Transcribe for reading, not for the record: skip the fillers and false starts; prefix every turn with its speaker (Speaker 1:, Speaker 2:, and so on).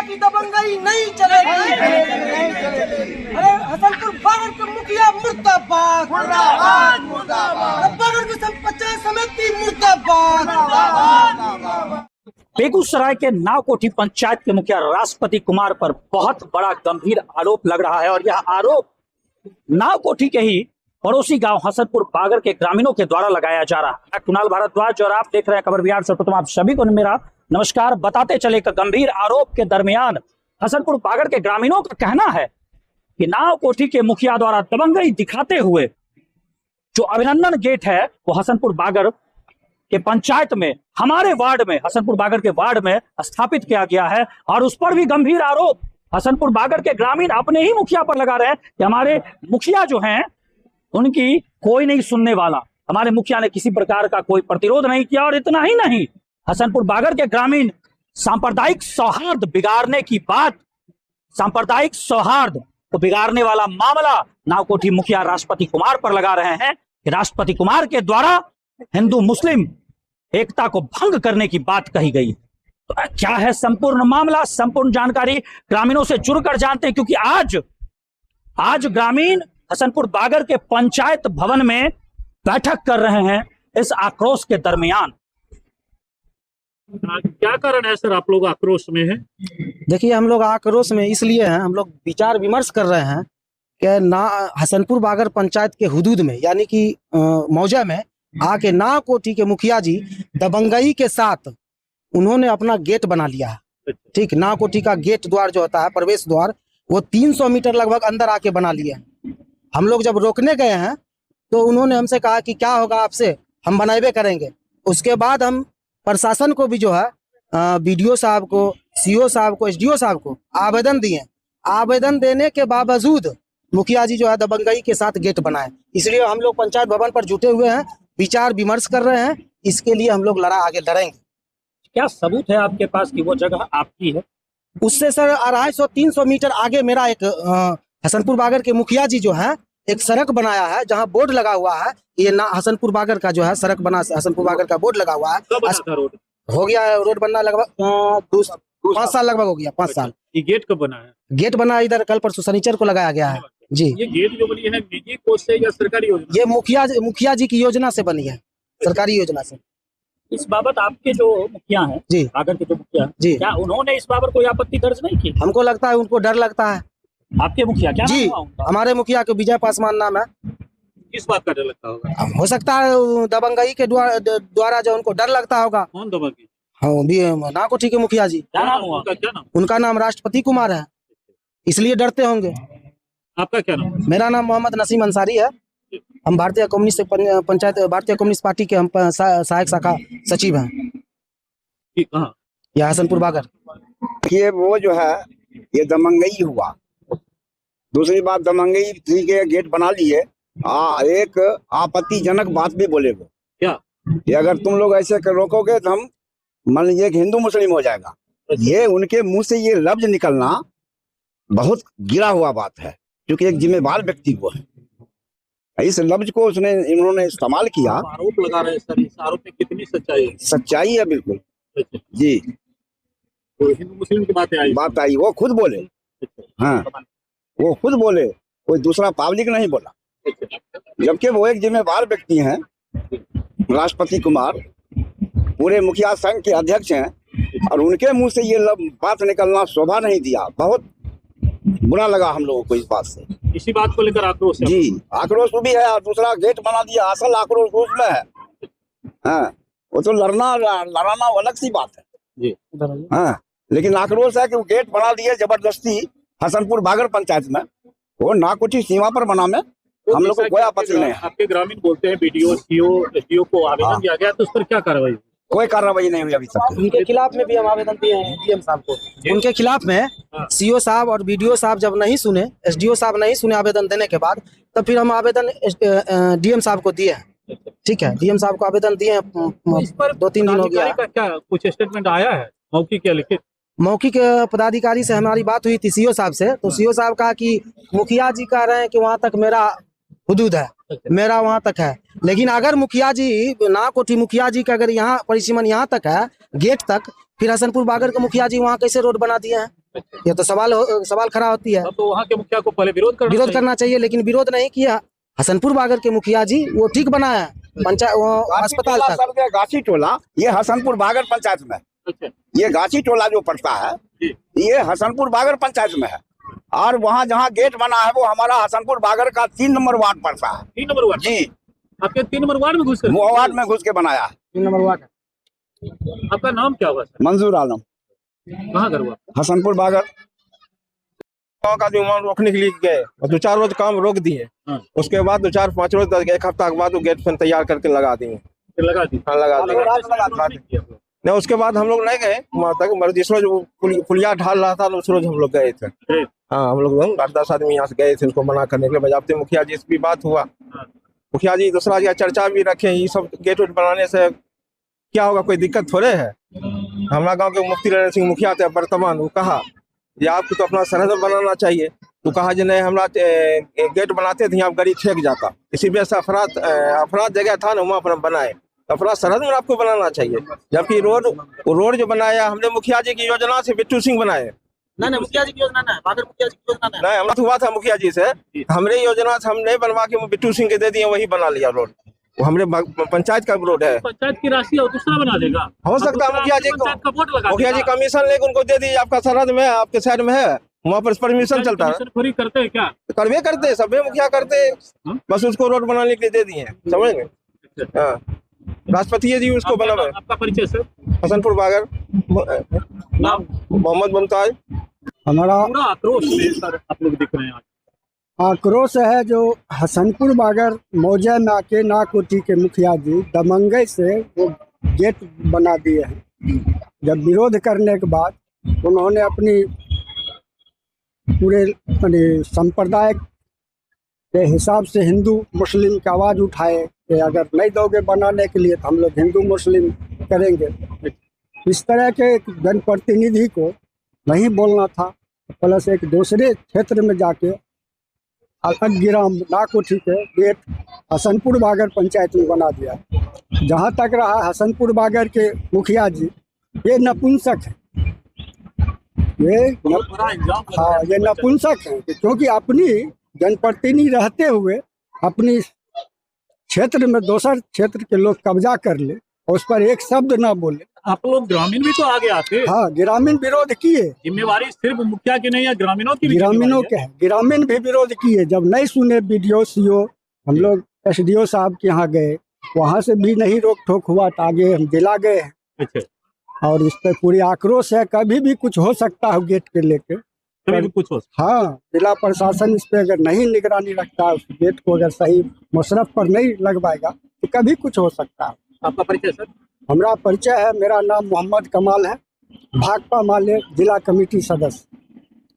Speaker 1: की दबंगई नहीं चलेगी। अरे हसनपुर बागर के मुखिया मुर्दाबाद, मुर्दाबाद, मुर्दाबाद। बागर की पंचायत समिति मुर्दाबाद।
Speaker 2: बेगूसराय के नावकोठी पंचायत के मुखिया राष्ट्रपति कुमार पर बहुत बड़ा गंभीर आरोप लग रहा है और यह आरोप नावकोठी के ही पड़ोसी गांव हसनपुर बागर के ग्रामीणों के द्वारा लगाया जा रहा है। मैं कुणाल भारद्वाज और आप देख रहे हैं खबर बिहार। सर्वप्रथम आप सभी को मेरा नमस्कार। बताते चले कि गंभीर आरोप के दरमियान हसनपुर बागर के ग्रामीणों का कहना है कि नावकोठी के मुखिया द्वारा दबंगई दिखाते हुए जो अभिनंदन गेट है वो हसनपुर बागर के पंचायत में, हमारे वार्ड में, हसनपुर बागर के वार्ड में स्थापित किया गया है और उस पर भी गंभीर आरोप हसनपुर बागर के ग्रामीण अपने ही मुखिया पर लगा रहे हैं कि हमारे मुखिया जो हैं उनकी कोई नहीं सुनने वाला, हमारे मुखिया ने किसी प्रकार का कोई प्रतिरोध नहीं किया। और इतना ही नहीं, हसनपुर बागर के ग्रामीण सांप्रदायिक सौहार्द बिगाड़ने की बात, सांप्रदायिक सौहार्द को बिगाड़ने वाला मामला नावकोठी मुखिया राष्ट्रपति कुमार पर लगा रहे हैं कि राष्ट्रपति कुमार के द्वारा हिंदू मुस्लिम एकता को भंग करने की बात कही गई। तो क्या है संपूर्ण मामला, संपूर्ण जानकारी ग्रामीणों से जुड़कर जानते हैं, क्योंकि आज ग्रामीण हसनपुर बागर के पंचायत भवन में बैठक कर रहे हैं इस आक्रोश के दरमियान।
Speaker 3: क्या कारण है सर आप लोग आक्रोश में हैं?
Speaker 4: देखिए, हम लोग आक्रोश में इसलिए हैं, हम लोग विचार विमर्श कर रहे हैं कि ना हसनपुर बागर पंचायत के हुदूद में यानी कि मौजा में आके नावकोठी के मुखिया जी दबंगई के साथ उन्होंने अपना गेट बना लिया है। ठीक, नावकोठी का गेट द्वार जो होता है, प्रवेश द्वार, वो 300 मीटर लगभग अंदर आके बना लिया है। हम लोग जब रोकने गए हैं तो उन्होंने हमसे कहा कि क्या होगा आपसे, हम बनाए करेंगे। उसके बाद हम प्रशासन को भी जो है बीडीओ साहब को, सीओ साहब को, एसडीओ साहब को आवेदन दिए। आवेदन देने के बावजूद मुखिया जी जो है दबंगई के साथ गेट बनाए। इसलिए हम लोग पंचायत भवन पर जुटे हुए हैं, विचार विमर्श कर रहे हैं। इसके लिए हम लोग आगे लड़ेंगे।
Speaker 2: क्या सबूत है आपके पास कि वो जगह आपकी है?
Speaker 4: उससे सर 250-300 मीटर आगे मेरा एक हसनपुर बागर के मुखिया जी जो है एक सड़क बनाया है, जहां बोर्ड लगा हुआ है। ये ना हसनपुर बागर का जो है सड़क बना, हसनपुर बागर का बोर्ड लगा हुआ है।
Speaker 3: रोड
Speaker 4: हो गया है, रोड बनना लगभग 5 साल लगभग हो गया, 5 साल।
Speaker 3: ये गेट कब बना है?
Speaker 4: गेट बना इधर कल परसों शनिचर को लगाया गया है जी।
Speaker 3: ये गेट जो बनी है निजी कोष से या सरकारी योजना?
Speaker 4: ये मुखिया जी की योजना से बनी है, सरकारी योजना से।
Speaker 2: इस बाबत आपके जो मुखिया हैं
Speaker 4: जी,
Speaker 2: बागर के जो मुखिया
Speaker 4: जी,
Speaker 2: क्या उन्होंने इस बाबत कोई आपत्ति दर्ज नहीं की?
Speaker 4: हमको लगता है उनको डर लगता है।
Speaker 2: आपके मुखिया क्या
Speaker 4: जी,
Speaker 2: नाम हुआ उनका?
Speaker 4: हमारे मुखिया को विजय पासवान नाम है।
Speaker 3: किस बात का डर लगता होगा?
Speaker 4: हो सकता है दबंगई के द्वारा जो उनको डर लगता होगा।
Speaker 3: कौन दबंगई?
Speaker 4: हाँ, नावकोठी के मुखिया जी।
Speaker 2: क्या नाम हुआ
Speaker 3: उनका? क्या नाम?
Speaker 4: उनका नाम राष्ट्रपति कुमार है, इसलिए डरते होंगे।
Speaker 3: आपका क्या नाम?
Speaker 4: मेरा नाम मोहम्मद नसीम अंसारी है। हम भारतीय कम्युनिस्ट पार्टी के हम सहायक शाखा सचिव हैं।
Speaker 3: कहाँ?
Speaker 4: यह हसनपुर बागर।
Speaker 5: ये वो जो है ये दबंगई हुआ। दूसरी बात, दबंगई ठीक है, गेट बना लिए। एक आपत्तिजनक बात भी बोले वो,
Speaker 3: क्या?
Speaker 5: ये अगर तुम लोग ऐसे रोकोगे तो हम मान लीजिए कि हिंदू मुस्लिम हो जाएगा। ये उनके मुंह से ये लफ्ज निकलना बहुत गिरा हुआ बात है, क्योंकि एक जिम्मेदार व्यक्ति वो है। इस लफ्ज को इन्होंने इस्तेमाल किया।
Speaker 3: आरोप लगा रहे हैं सर, इस आरोप में कितनी सच्चाई है?
Speaker 5: सच्चाई है बिल्कुल जी।
Speaker 3: तो हिंदू मुस्लिम की बात
Speaker 5: आई, वो खुद बोले। हाँ, वो खुद बोले, कोई दूसरा पब्लिक नहीं बोला। जबकि वो एक जिम्मेदार व्यक्ति हैं, राष्ट्रपति कुमार, पूरे मुखिया संघ के अध्यक्ष हैं, और उनके मुंह से ये बात निकलना शोभा नहीं दिया। बहुत बुरा लगा हम लोगों को इस बात से।
Speaker 3: इसी बात को लेकर आक्रोश है?
Speaker 5: जी, आक्रोश भी है, और दूसरा गेट बना दिया, असल आक्रोश उसमें है। हाँ, वो तो लड़ाना अलग सी बात है
Speaker 3: जी।
Speaker 5: हाँ, लेकिन आक्रोश है कि वो गेट बना दिए जबरदस्ती हसनपुर बागर पंचायत में, वो नावकोठी सीमा पर बना में।
Speaker 3: तो
Speaker 5: हम लोग को कोई आपत्ति नहीं है।
Speaker 3: आपके ग्रामीण बोलते हैं बीडीओ, सीओ, एसडीओ को आवेदन दिया गया, तो उस पर क्या कार्रवाई?
Speaker 5: कोई कार्रवाई नहीं हुई अभी तक।
Speaker 4: उनके खिलाफ में भी हम आवेदन दिए हैं डीएम साहब को। उनके खिलाफ में सीओ साहब और बीडीओ साहब जब नहीं सुने, एसडीओ साहब नहीं सुने आवेदन देने के बाद, तब फिर हम आवेदन डीएम साहब को दिए हैं। ठीक है, डीएम साहब को आवेदन दिए हैं, 2-3 दिन हो गया।
Speaker 3: क्या कुछ स्टेटमेंट आया है मौखिक या लिखित?
Speaker 4: मौखिक पदाधिकारी से हमारी बात हुई थी सीओ साहब से, तो सीओ साहब कहा कि मुखिया जी कह रहे हैं कि वहां तक मेरा हुदूद है, मेरा वहां तक है। लेकिन अगर मुखिया जी, नावकोठी मुखिया जी का अगर यहाँ परिसीमन यहाँ तक है, गेट तक, फिर हसनपुर बागर के मुखिया जी वहाँ कैसे रोड बना दिए हैं? ये तो सवाल खड़ा होती है।
Speaker 3: तो वहाँ के मुखिया को पहले विरोध
Speaker 4: करना चाहिए, लेकिन विरोध नहीं किया। हसनपुर बागर के मुखिया जी वो ठीक बनाया पंचायत अस्पताल तक।
Speaker 5: सर के गाछी टोला ये हसनपुर बागर पंचायत में,
Speaker 3: अच्छा।
Speaker 5: ये गाछी टोला जो पड़ता है ये हसनपुर बागर पंचायत में है। और वहाँ जहाँ गेट बना है वो हमारा हसनपुर बागर का 3 नंबर वार्ड पड़ता है।
Speaker 3: 3 नंबर वार्ड
Speaker 5: जी,
Speaker 3: आपके 3 नंबर वार्ड में घुस कर?
Speaker 5: वो वार्ड में घुस के बनाया है।
Speaker 4: 3 नंबर वार्ड।
Speaker 3: आपका नाम क्या हुआ सर?
Speaker 5: मंजूर आलम,
Speaker 3: कहाँ घर हुआ?
Speaker 5: हसनपुर बागर।
Speaker 6: गाँव का निर्माण रोकने के लिए गए और 2-4 रोज काम रोक दिए। उसके बाद 2-4-5 रोज तक, 1 हफ्ता के बाद वो गेट फैन तैयार करके लगा दिए।
Speaker 3: लगा दी?
Speaker 6: हाँ, लगा दिए। नहीं, उसके बाद हम लोग नहीं गए वहाँ तक। जिस रोज वो पुलिया ढाल रहा था उस रोज हम लोग गए थे। हाँ, हम लोग 8-10 आदमी यहाँ से गए थे उसको मना करने के लिए। बजाबते मुखिया जी से भी बात हुआ, मुखिया जी दूसरा जी चर्चा भी रखे। ये सब गेट वेट बनाने से क्या होगा, कोई दिक्कत थोड़े है। हमारा गांव के मुफ्ती रणजीत सिंह मुखिया थे वर्तमान, वो कहा ये आपको तो अपना सरहद बनाना चाहिए। तो कहा जी नहीं, हमारा गेट बनाते थे यहाँ गाड़ी फेंक जाता, इसी वजह से अफराद जगह था ना वहाँ पर हम बनाए। अपना सरहद में आपको बनाना चाहिए। जबकि रोड जो बनाया हमने मुखिया जी की योजना से बिट्टू सिंह बनाए।
Speaker 4: नहीं, मुखिया जी की योजना नहीं, बागर मुखिया जी की योजना
Speaker 6: नहीं, हमारा हुआ था मुखिया जी से, हमरे योजना से हम नहीं बनवा के बिट्टू सिंह के दे दिए, वही बना लिया रोड। वो हमरे पंचायत का रोड है।
Speaker 3: पंचायत की राशि और दूसरा बना देगा?
Speaker 6: हो सकता है मुखिया जी
Speaker 3: पंचायत का वोट लगा
Speaker 6: मुखिया जी कमीशन लेके उनको दे दीजिए, आपका सरहद में है, आपके शहर में है, वहाँ पर परमिशन चलता है।
Speaker 3: खोरी करते हैं क्या?
Speaker 6: करवे करते हैं, सभी मुखिया करते हैं, बस उसको रोड बनाने के लिए दे दिए, समझ गए। हाँ, राष्ट्रपति जी उसको बना।
Speaker 3: आपका परिचय सर?
Speaker 6: हसनपुर बागर,
Speaker 3: नाम?
Speaker 6: मोहम्मद मुमताज।
Speaker 4: हमारा
Speaker 3: पूरा आक्रोश में सर आप लोग दिख रहे हैं आज।
Speaker 4: आक्रोश है जो हसनपुर बागर मौजा में आके नाकोटी के मुखिया जी दमंगई से वो गेट बना दिए हैं। जब विरोध करने के बाद उन्होंने अपनी पूरे संप्रदाय के हिसाब से हिंदू मुस्लिम की आवाज़ उठाए कि अगर नहीं दोगे बनाने के लिए तो हम लोग हिंदू मुस्लिम करेंगे। इस तरह के एक जनप्रतिनिधि को नहीं बोलना था, प्लस एक दूसरे क्षेत्र में जाके अलग नाकोठी के गेट हसनपुर बागर पंचायत में बना दिया। जहाँ तक रहा हसनपुर बागर के मुखिया जी, ये नपुंसक है, ये नपुंसक है, क्योंकि अपनी जनप्रतिनिधि रहते हुए अपनी क्षेत्र में दूसर क्षेत्र के लोग कब्जा कर ले और उस पर एक शब्द ना बोले।
Speaker 3: आप लोग ग्रामीण भी तो आगे आते?
Speaker 4: हाँ, ग्रामीण विरोध किए।
Speaker 3: जिम्मेवारी सिर्फ मुखिया की नहीं है, ग्रामीणों की भी
Speaker 4: ग्रामीणों के है, ग्रामीण भी विरोध किए। जब नहीं सुने BDO CO, हम लोग SDO साहब के यहाँ गए, वहाँ से भी नहीं रोक टोक हुआ तो आगे हम जिला गए।
Speaker 3: अच्छा।
Speaker 4: और इस पर पूरी आक्रोश है, कभी भी कुछ हो सकता है गेट के लेके,
Speaker 3: कभी भी कुछ हो।
Speaker 4: हाँ, जिला प्रशासन इस पे अगर नहीं निगरानी रखता, उस गेट को अगर सही मुशर्रफ पर नहीं लगवाएगा तो कभी कुछ हो सकता है।
Speaker 3: आपका परिचय सर?
Speaker 4: हमारा परिचय है, मेरा नाम मोहम्मद कमाल है, भाकपा माले जिला कमेटी सदस्य।